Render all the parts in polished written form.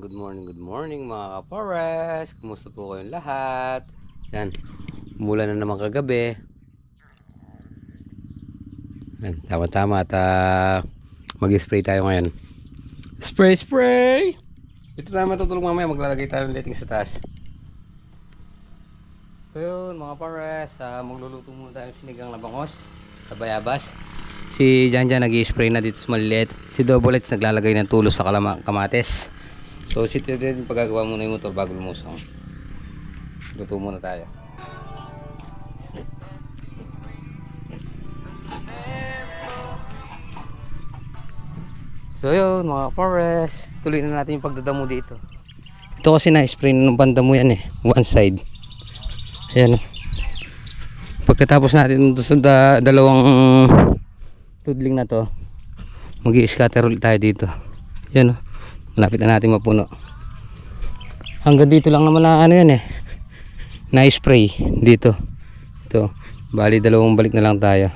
good morning mga ka-forest. Kumusta po kayong lahat? Yan, umulan na naman kagabi. Yan, tama-tama at mag-spray tayo ngayon. Spray! Ito tayo matutulog mamaya, maglalagay tayo ng lighting sa taas. So yun mga forest, magluluto muna tayo ng sinigang na bangos sa bayabas. Si Janjan nag-i-spray na dito sa maliliit. Si Doublets naglalagay ng tulos sa kamates. So si Teddy pagagawa muna yung motor bago lumusong. Luto muna tayo. So yun mga forest, tuloy na natin yung pagdadamo dito. Ito kasi na-spray na ng pandamo yan one side. Ayan. Pagkatapos natin sa dalawang tudling na to, mag-i-scatter ulit tayo dito. Yan malapit na natin mapuno. Hanggang dito lang naman na na-spray dito. Ito, bali dalawang balik na lang tayo.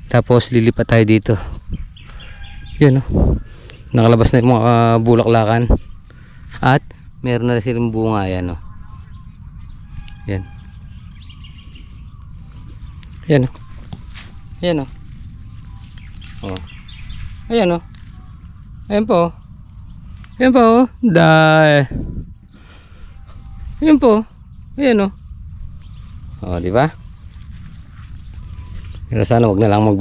Tapos lilipat tayo dito. Yan nakalabas na yung mga bulaklakan. At meron na silang bunga. Yan Yan. Yan Yan Ayan Ayan po. Ayan po. Ayan po. Ayan di ba? Pero sana wag na lang wag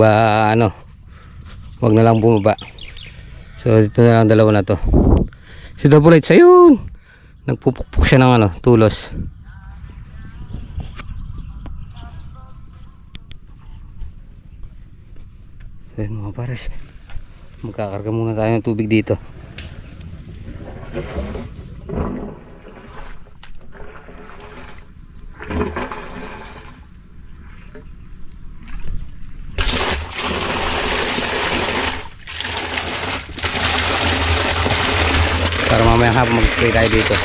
na lang bumaba. So dito na lang dalawa na to. Si Doublets ayun. Nagpupukpuk siya ng tulos. Ayan mga pares, magkakarga muna tayo ng tubig dito. Para mamaya hapon mag-spray tayo dito.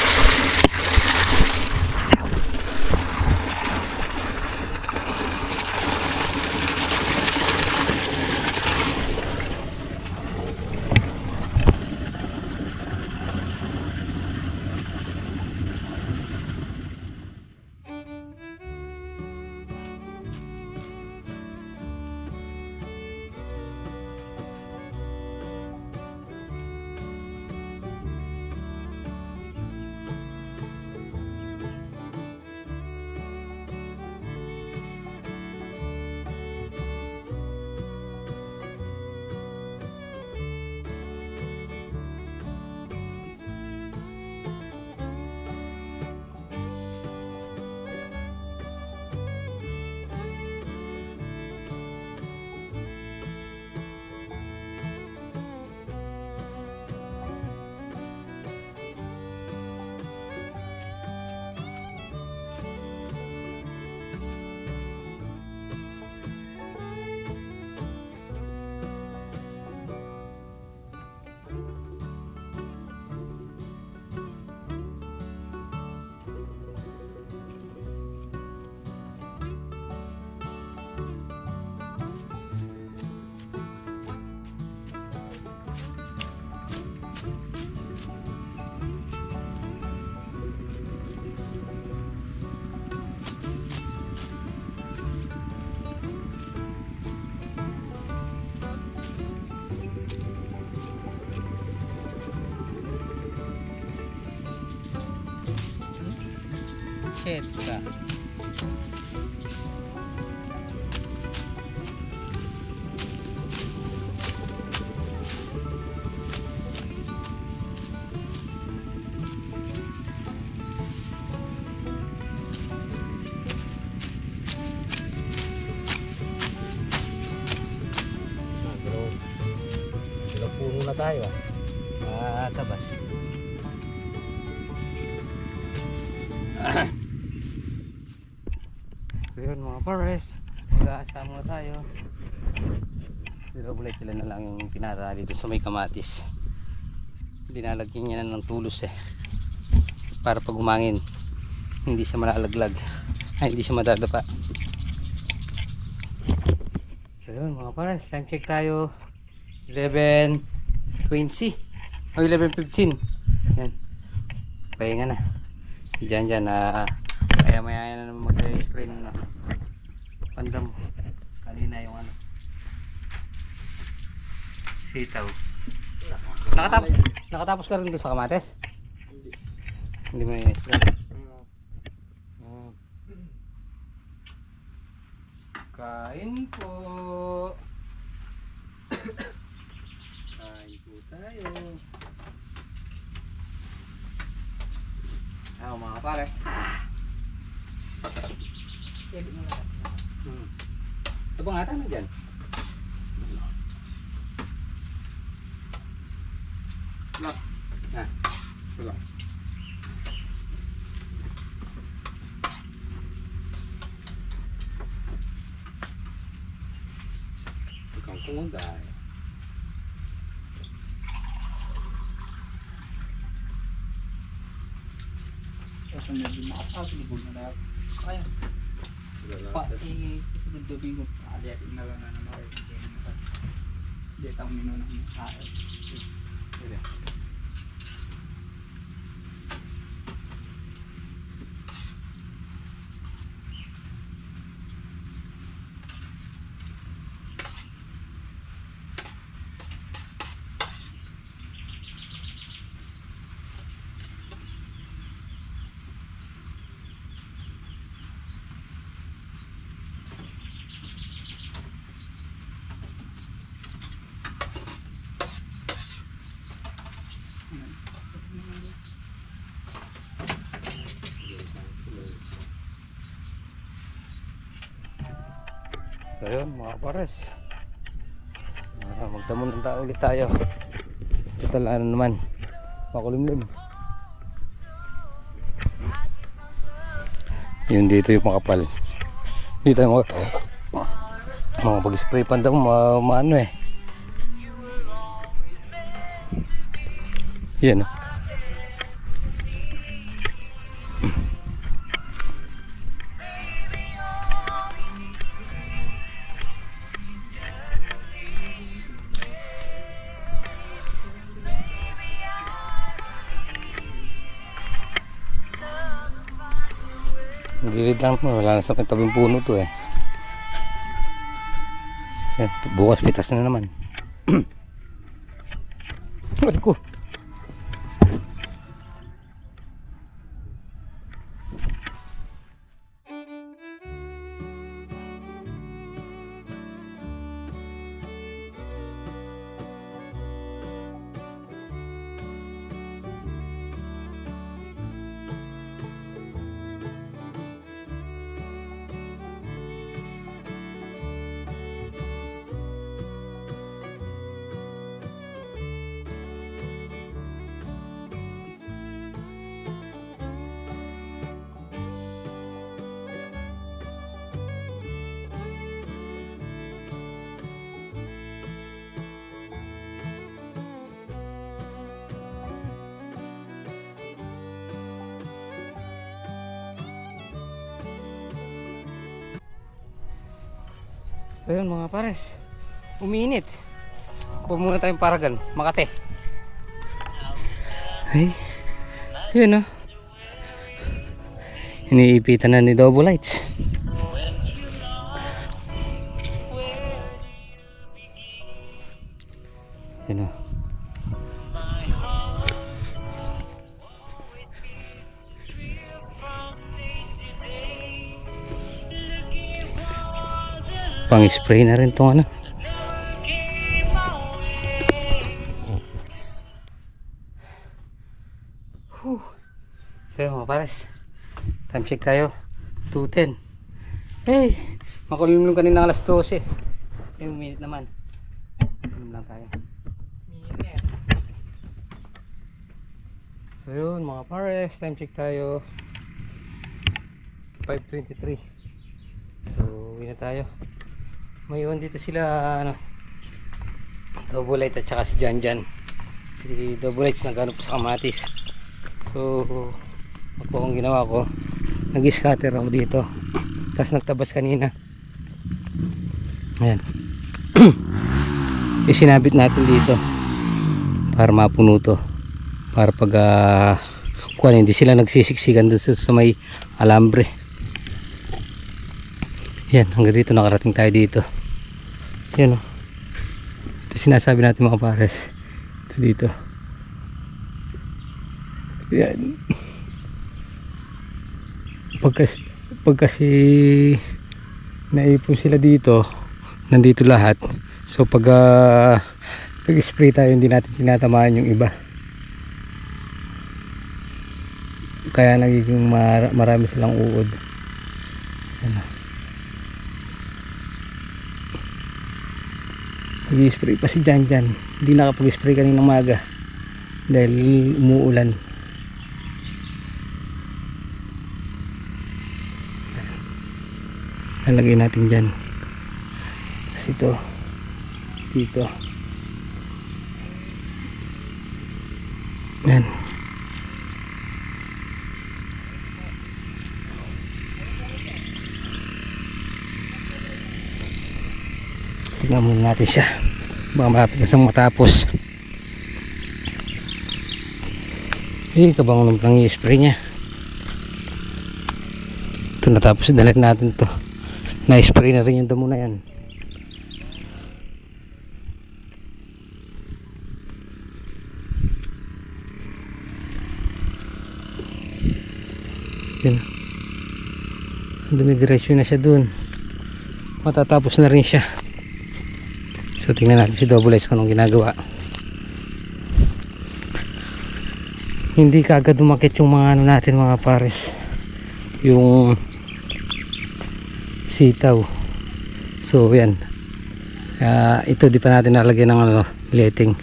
Shit ka. Puno na tayo tabas. Yun mga pares, mag-aasa muna tayo. Doublets sila na lang yung tinatara dito sa may kamatis. Dinalagyan niya ng tulos para pag umangin hindi siya malalaglag, hindi siya madadapa. So yun mga pares, time check tayo 11:20 o 11:15. Yan. Pahinga na. Diyan na kaya maya na naman mag-spray ng pandam. Kanina yung ano. Sitaw. Nakatapos ka rin doon sa kamates? Hindi mo i-spray. Kain po. Kain po tayo. Mga pares. Ito bang ata na dyan? Lock. Ah. Ito lang. Ikang kumunday. Kasi medyo makasasulubog na lahat. Kaya. Isunod dobi ko. Aliatin na lang na naman. Hindi tayo minunang yung kain. So yun mga pares, magdamo ng tao ulit tayo. Total ano naman, makulimlim. Yun dito yung makapal. Dito tayo mga pag-spray pandam maano eh. Yan. Gilid lang, wala na sa tabing puno to eh. Yan, bukas pitas na naman. Wala ko. Ayun mga pares, umiinit. Kuha muna tayong paragan, Makate. Ay, yun o. Iniipitan na ni Double Lights. Yun o. Pang-spray na rin itong ano. So mga pares, time check tayo, 2:10. Hey, makulimlim kanina alas 12. Yung minute naman. Kulim lang tayo. So yun mga pares, time check tayo, 5:23. So uwi na tayo. May iwan dito sila ano, Double Light at saka si Janjan. Si Double Light naghanap sa kamatis. So ako ang ginawa ko, nag-scatter ako dito. Tapos nagtabas kanina. Ayan. Isinabit natin dito para mapuno to. para pag hindi sila nagsisiksikan doon sa may alambre. Yan, hanggang dito nakarating tayo dito. Yan, oh. Ito sinasabi natin mga pares. Ito dito. Yan. Pag kasi naipon sila dito, nandito lahat. So pag nag-spray tayo, hindi natin tinatamaan yung iba. Kaya nagiging marami silang uod. Ano. Nag-spray pa si Jan. Hindi nakapag-spray kaninang umaga dahil umuulan. Lalagay natin dyan. Kasi ito dito. Yan. Tingnan muna natin siya. Baka malapit na siyang matapos. Kabang nang i-spray niya. Ito natapos, dalit natin to. Na-spray na rin yung damo na yan. Yan. Dumidiretso na siya dun. Matatapos na rin siya. So tingnan natin si Double Ice kung anong ginagawa. Hindi kagad dumakit yung mga ano natin mga pares, yung sitaw. So yan, ito di pa natin nalagyan ng ano, lighting.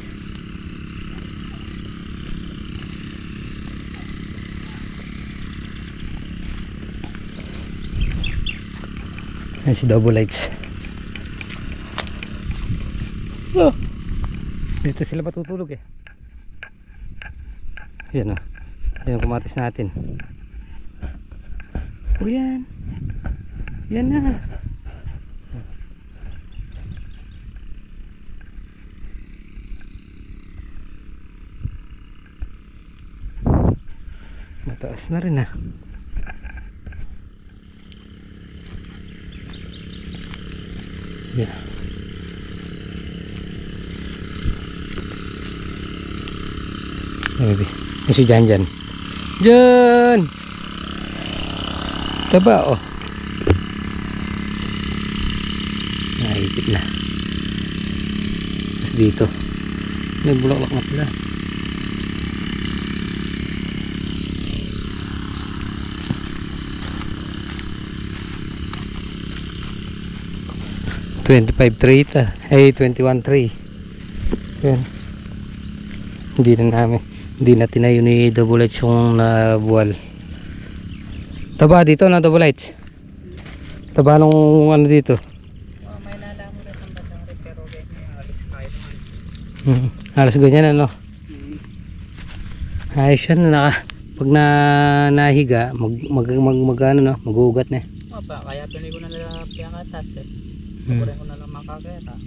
Yan si Double Lights. Oh, dito sila matutulog eh. Yan o, yan ang kumatis natin. O yan, yan na. Mataas na rin ah. Yan. Maybe. Yung si Jan. Taba oh. Naipit na. Tapos dito may bulaklak na pala. ay 21-3. Yan. Hindi na tinayo ni Double Lights yung nabuwal. Taba dito na Double Lights. Taba nung ano dito. May nalaman na ng batang pero halos tayo Halos ganyan ano. Ayos yan pag nahiga ano no, magugat na. Opa, kaya pinili ko na lang piyakatas eh. Kukurin ko na lang makakera.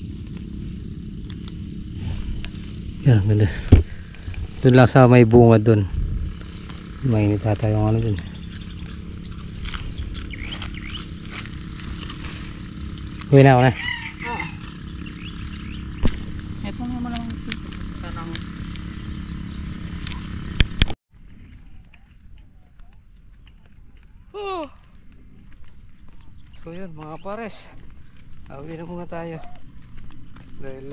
Yan, ganda. Doon lang sa may bunga doon. Mainit pa tayo ano doon. Uwi na ako na. Ito naman lang. Sarang. So yun mga pares. Uwi na muna tayo. Dahil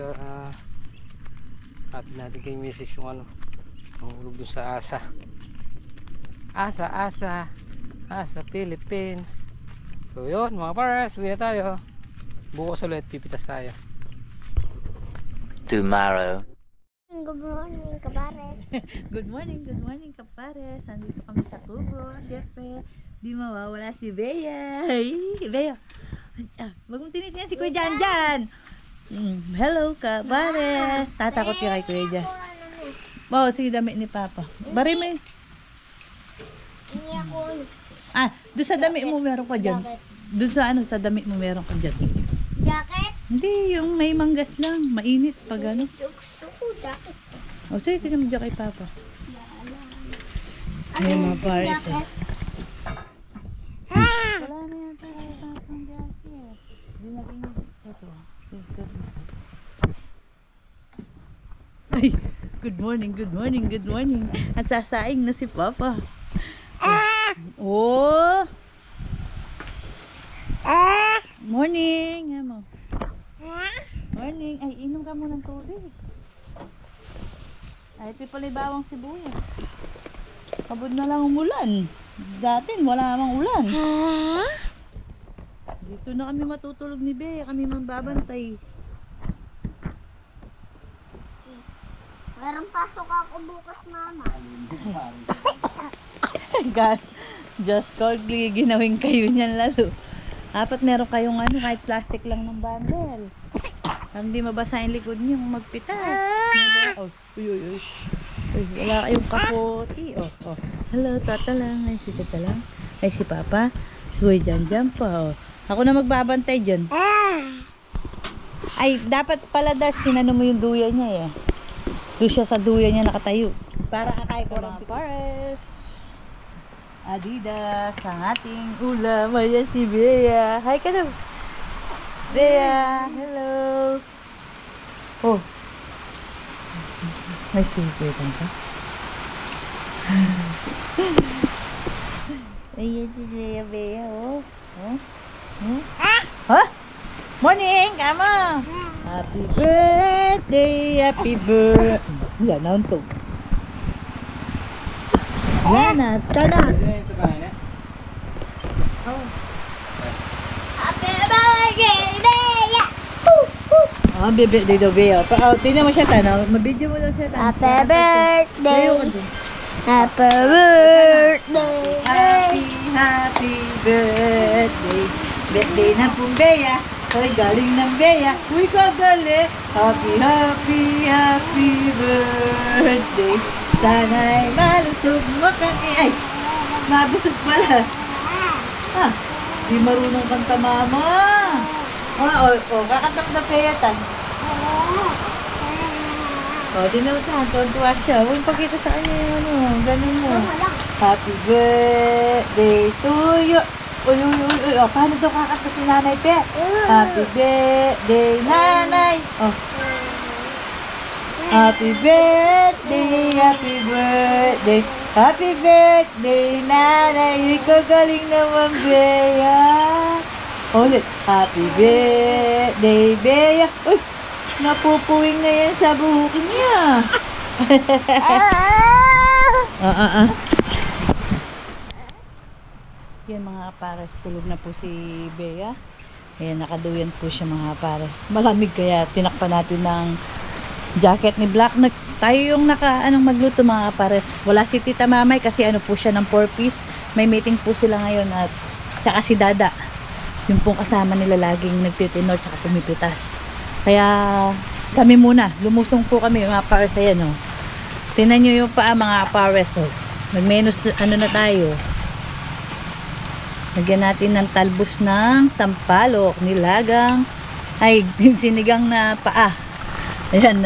atin natin kay message yung ano, ang ulog doon sa Asa Philippines. So yun mga pares, uwi na tayo. Bukas ulit pipitas tayo tomorrow. Good morning, kapares. Good morning, kapares. Nandito kami sa Tubo. Siyempre, di mawawala si Bea. Ay, Bea. Wag mong tinitingnan si Kuya Jan. Hello, kapares. Tatakot ka kay Kuya Jan. Oh, sige, damit ni Papa. Bari mo eh. Hindi ako. Doon sa damit mo meron ka dyan. Doon sa ano, sa damit mo meron ka dyan. Jacket? Hindi, yung may manggas lang. Mainit pag ano. Gusto ko jacket. O, sige, tingnan mo dyan kay Papa. Ayan mga pares. Jacket. Wala na yan tayo tatang jacket. Dinagay niya. Ito. Ay, good morning, good morning, good morning. At sasaing na si Papa. Oh! Morning! Ano? Morning! Ay, inom ka muna ng tubig. Ay, ito pala bawang sibuyas. Kabod na lang umulan. Dati wala namang ulan. Dito na kami matutulog ni Bea. Kami mambabantay. Merong pasok ako bukas, Mama. God, just called ginawin kayo niyan lalo. Dapat meron kayong ano, kahit plastic lang ng bundle. Hindi mabasa yung likod niyo magpitas. Oh, uy. Uy, wala kayong kapote. Oh. Hello, tata lang. Ay, si tata lang. Ay, si papa. Uy, dyan pa. Oh. Ako na magbabantay dyan. Ay, dapat pala Dar, sinano mo yung duya niya eh. Doon siya sa duya niya nakatayo. Para kakay ko ng pares. Adidas, ang ating ulam. Ayan si Bea. Hi ka na. Bea, hello. Oh. May silipitan ka? Ayan si Bea, oh. Ha? Morning, kama. Happy birthday, happy birthday. Yan, naunto. Yan na, tana. Happy birthday, Bea! Ah, bebe, day daw, Bea. Tingnan mo siya, tana. Mabidyo mo lang siya, tana. Happy birthday! Layo ka dun. Happy birthday! Happy birthday. Birthday na po, Bea. Hoy, galing ng Bea. Uy, kagali. Happy birthday. Sana'y malusog mo kami. Ay, mabusog pala. Ah, di marunong kanta mama. Kakanta ko na Bea, tan. Di naman sa tuwa siya. Huwag pakita sa kanya yung ano, ganun mo. Happy birthday to you. Uy, paano daw kakanta si Nanay Pe? Happy birthday, Nanay. Oh. Happy birthday, happy birthday. Happy birthday, Nanay. Ikaw galing naman, Bea. Ulit. Happy birthday, Bea. Uy, napupuwing na yan sa buhok niya. Yan mga pares, tulog na po si Bea. Ayan, nakaduyan po siya mga pares. Malamig kaya tinakpan natin ng jacket ni Black. Tayo yung magluto mga pares. Wala si Tita Mamay kasi ano po siya ng 4-piece. May meeting po sila ngayon at tsaka si Dada. Yung pong kasama nila laging nagtitinor tsaka pumipitas. Kaya kami muna, lumusong po kami mga pares. Ayan o. Tingnan nyo yung paa mga pares o. Nagmenos na tayo. Lagyan natin ng talbos ng sampalok, nilagang, ay sinigang na paa. Ayan.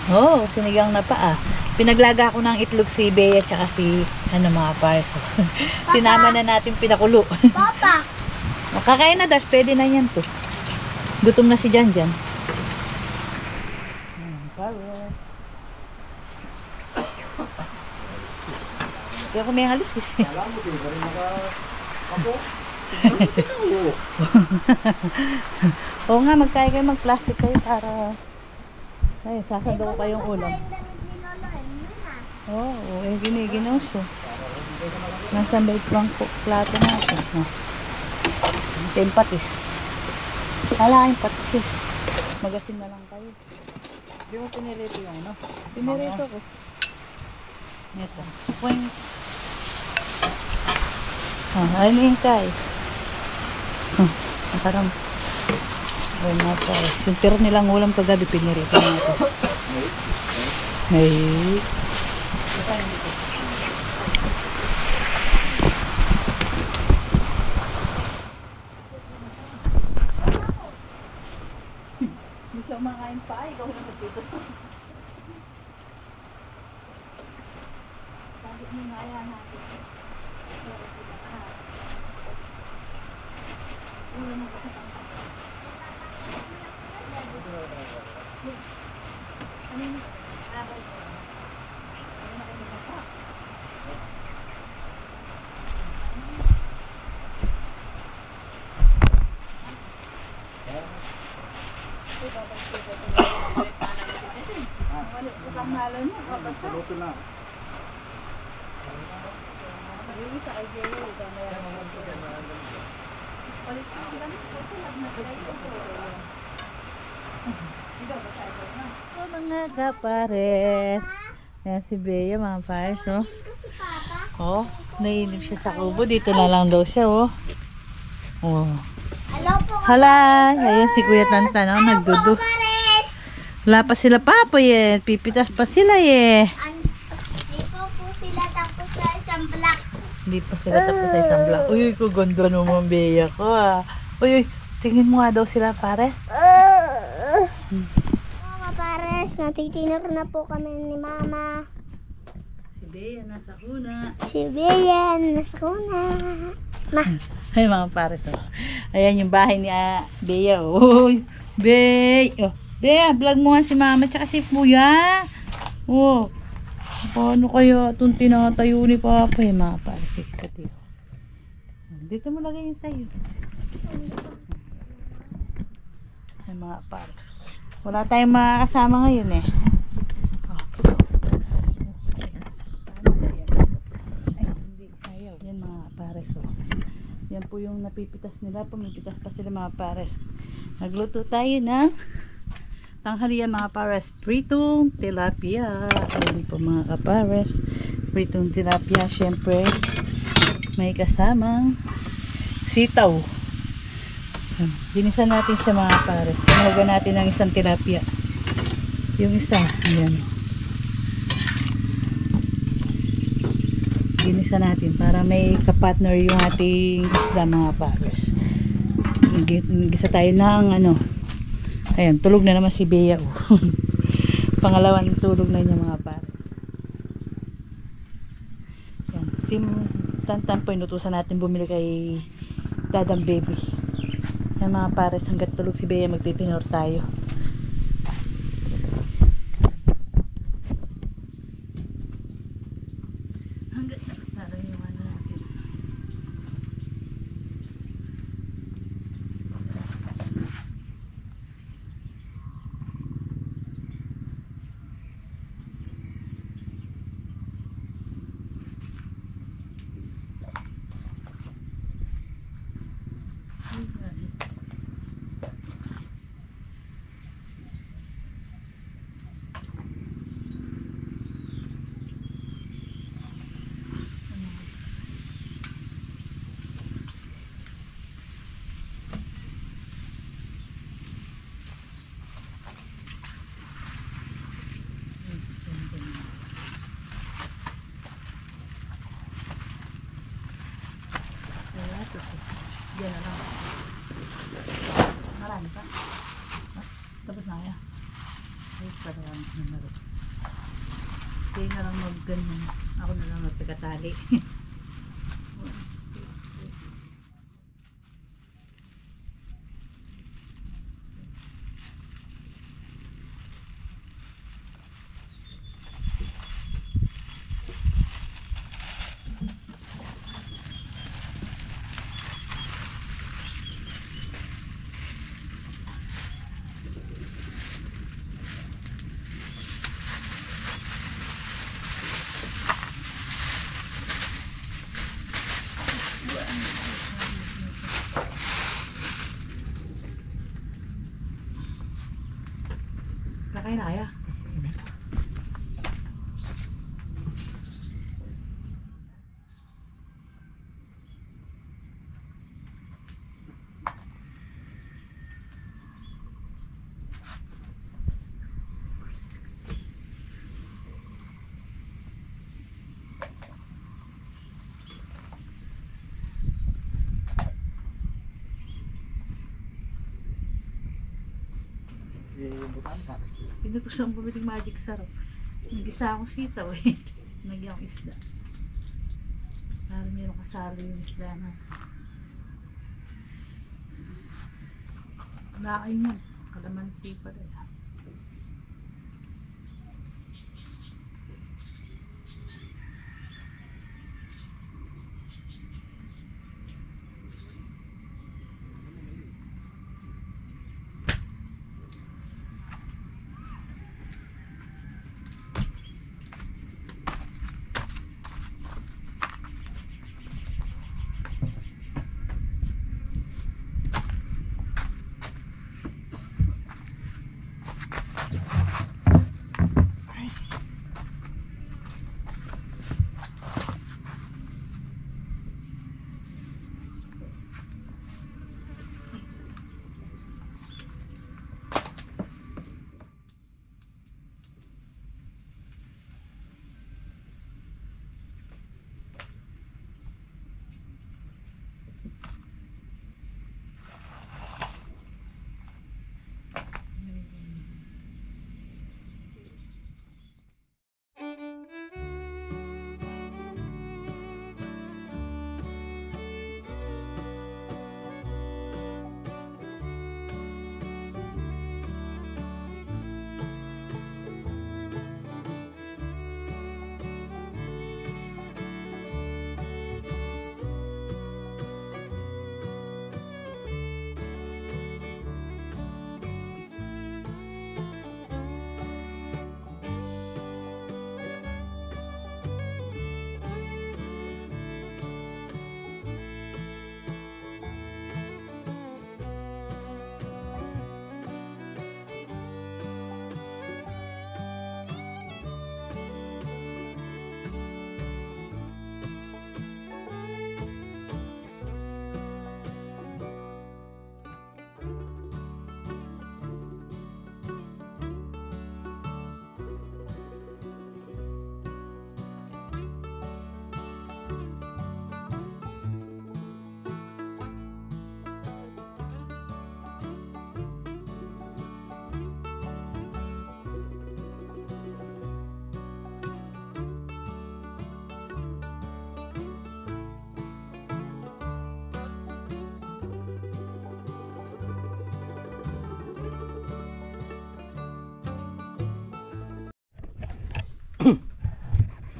Oh, sinigang na paa. Pinaglaga ko ng itlog si Bea tsaka si mga pares. Sinama na natin pinakulo. Papa! Makakain na Dash, pwede na yan to. Gutom na si Janjan. Pares. Kaya ko may halis kasi. Oo nga, magkaya kayo mag-plastic kayo para sasando ko kayong ulam. Oo, giniginaw siya. Nasa bait bang plato natin. Ito yung patis. Hala yung patis. Magasin na lang kayo. Hindi mo pinirito yung ano? Pinirito ko. Ito. Ano yung kay? Nakaram. Ay, nasa. Yung tiro nilang ulam kagabi, pinirito na ito. Ay. Hindi siya kumakain pa. Ikaw na dito. Saluto na. So mga kapares, ayan si Bea mga pares, oh. Oh, nainip siya sa kubo. Dito na lang daw siya, oh. Oh. Hello po, Hala, ayan si Kuya Tantan, oh, nagdudu. Pares. Wala pa sila papoy eh. Pipitas pa sila eh. Di po sila tapos sa isang block. Hindi pa sila tapos sa isang block. Uy, kaganda naman Bea ko ah. Uy, tingin mo nga daw sila pare. Mga pares, natitinor na po kami ni Mama. Si Bea nasa kuna. Si Bea, nasa kuna. Ma, Ay mga pares oh. Ayan yung bahay ni Bea. Uy, Bea. Oh, Bea, vlog mo nga si Mama tsaka si Kuya. Oh, paano kaya itong tinatayo ni Papa? Eh mga pares, dito mo lagay yung tayo. Ay mga pares. Wala tayong makakasama ngayon eh. Oh. Ay, hindi. Ayaw. Yan mga pares oh. Yan po yung napipitas nila. Pumipitas pa sila mga pares. Nagluto tayo ng tanghalian mga pares. Pritong tilapia. Ayan po mga kapares. Pritong tilapia. Syempre may kasamang sitaw. Ginisan natin siya mga pares. Tinawagan natin ng isang tilapia. Yung isa, ayan. Ginisan natin para may kapartner yung ating isda mga pares. Gisa tayo ng ano. Ayan, tulog na naman si Bea. Oh. Pangalawang tulog na niya mga pares. Ayan, Team Tantan po inutusan natin bumili kay Dadang Baby. Ayan mga pares, hanggat tulog si Bea magtitinor tayo. Hanggat parang yung ano natin. Diyan na lang. Marami pa. Tapos na kaya. Ay, parang naman. Kaya na lang mag-ganyan. Ako na lang magpagkatali. Nakaya na kaya? Pinutusan ko biting magic sarap. Nag-isa akong sitaw eh. Nagyan akong isda. Para meron kasali yung isla na. Nakain yun. Kalamansi pa rin.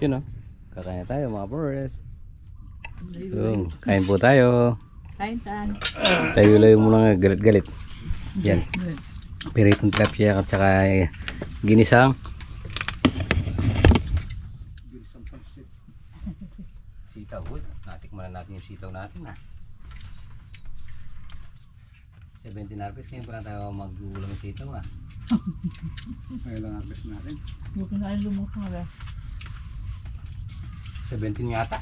Yun o. Kakain tayo mga forest. So, kain po tayo. Kain tan. Tayo lang muna nga galit-galit. Yan. Piritong tilapia at saka ginisang. Sitaw. Uy, natikman na natin yung sitaw natin ha. 17 harvest ngayon pa lang tayo mag-ulam ng sitaw ha. Kaya lang harvest natin. Huwag na kayo lumusong na. 17 yata.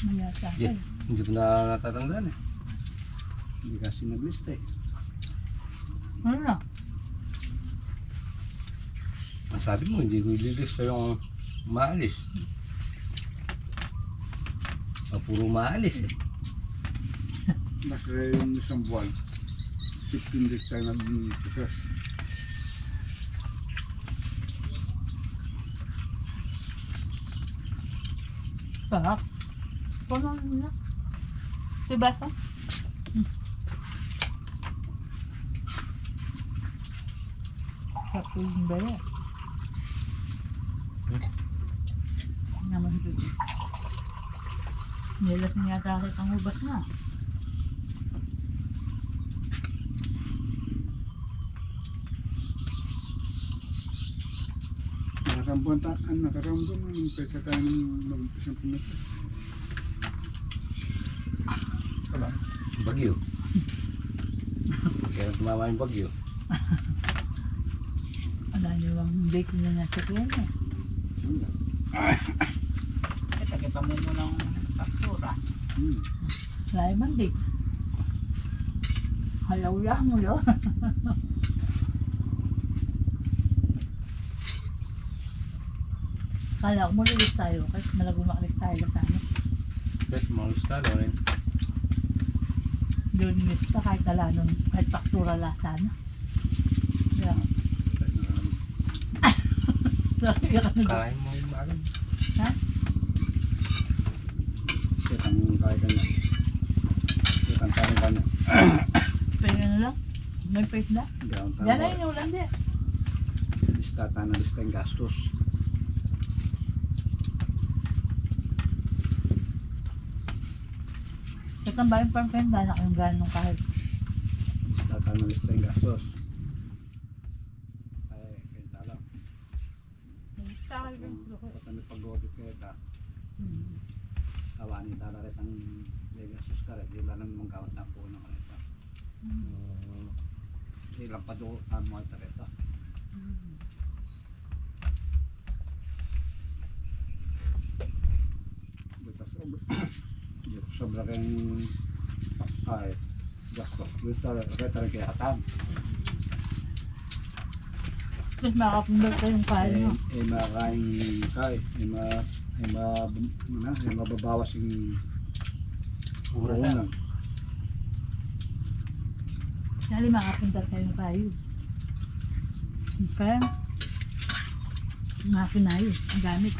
Mayata. Hindi ko na natatandaan eh. Hindi kasi nag-list eh. Ano na? Ang sabi mo, hindi ko ililista yung maalis. Puro maalis eh. Mas yung isang buwan. 15 days tayo nag-pitas. Sarap. Paano na? Diba ito? Sarap po yung baya. Naman ito. Nilas niya yata kahit ang ubas na. Nakarambuan nung pesa tayo nung mag-umpisang pumunta. Wala. Bagyo. Kaya tumama yung bagyo. Wala niyo bang bake na nasa kaya eh. Wala. Kita mo ng faktura. Lain man dik. Halaw-lah mo lo. Kala ko malulis tayo kasi malago makalis tayo sa ano. Pwede malis talo rin. Doon nista kahit talanon, kahit faktura lasa na. Yeah. Sorry ka na. Kain mo yung bago. Ha? Kitang kaya ka na. Kitang kaya ka na. Pwede na lang. May pwede na. Hindi akong Yan na tama. yung ulan din. Lista tayo na lista yung gastos. Kitang ba yung pang-penda na kayong gano'n nung kahit. Lista tayo na lista yung gastos. Ay, kaya lang. Kung kami pag-audit kayo ka, awanin tala rin ang gastos ka rin. Di ba nang manggawat na po na kanita. Ilang pa doon ang mga tareta. Sobra kayong ay gastos. Reta rin kaya katam. Tapos makapundal kayong kaya nyo. Makakain kay. Mababawas yung ulan. Kali makapundal kayong kayo. Kaya, makinayo, ang gamit.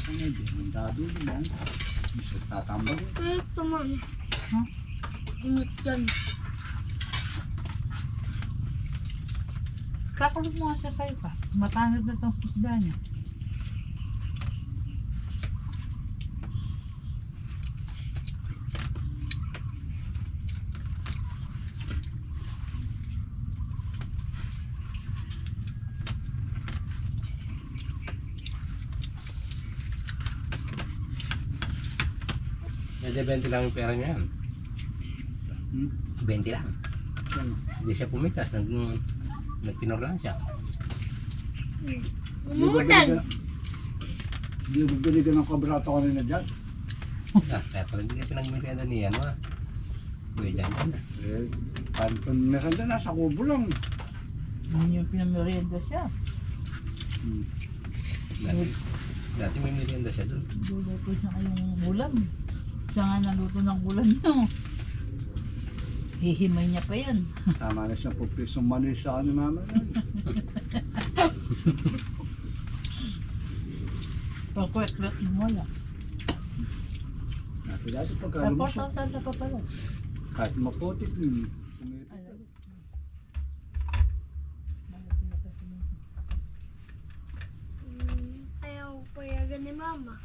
Hindi, ang dado yan. Gusto tatambal. Ito man. Ha? Init dyan. Kakulog mo nga siya kayo pa. Matanod na itong pusda niya. Medyo 20 lang yung pera niya yan. 20 lang. Hindi siya pumitas. Nagtinor lang siya. Umulan. Hindi mo binigyan ng kabrato kanina dyan. Kaya pala hindi ka pinagmerienda niya. Ano ah? Kuya dyan na. Meron na nasa kubo lang. Yun yung pinamerienda siya. Dati may merienda siya doon. Luluto siya kayong ulam. Siya nga naluto ng ulam niyo. Hihimay niya pa yan. Tama na siya po pisong manoy sa ano mama. Pagkwek-kwek mo wala. Dati pagka Tapos lumusok, ang santa pa pala. kahit maputik, Alam. Ayaw payagan ni mama.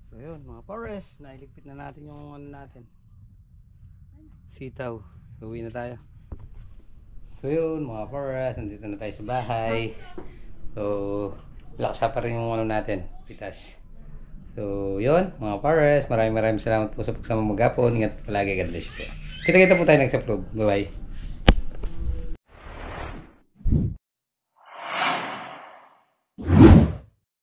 So yun mga pares, nailigpit na natin yung ano natin. Sitaw. So uwi na tayo. So yun mga pares, nandito na tayo sa bahay. So laksa pa rin yung ano natin, pitas. So yun mga pares, maraming salamat po sa pagsama maghapon. Ingat palagi, God bless you po. Kita-kita po tayo next upload. Bye bye.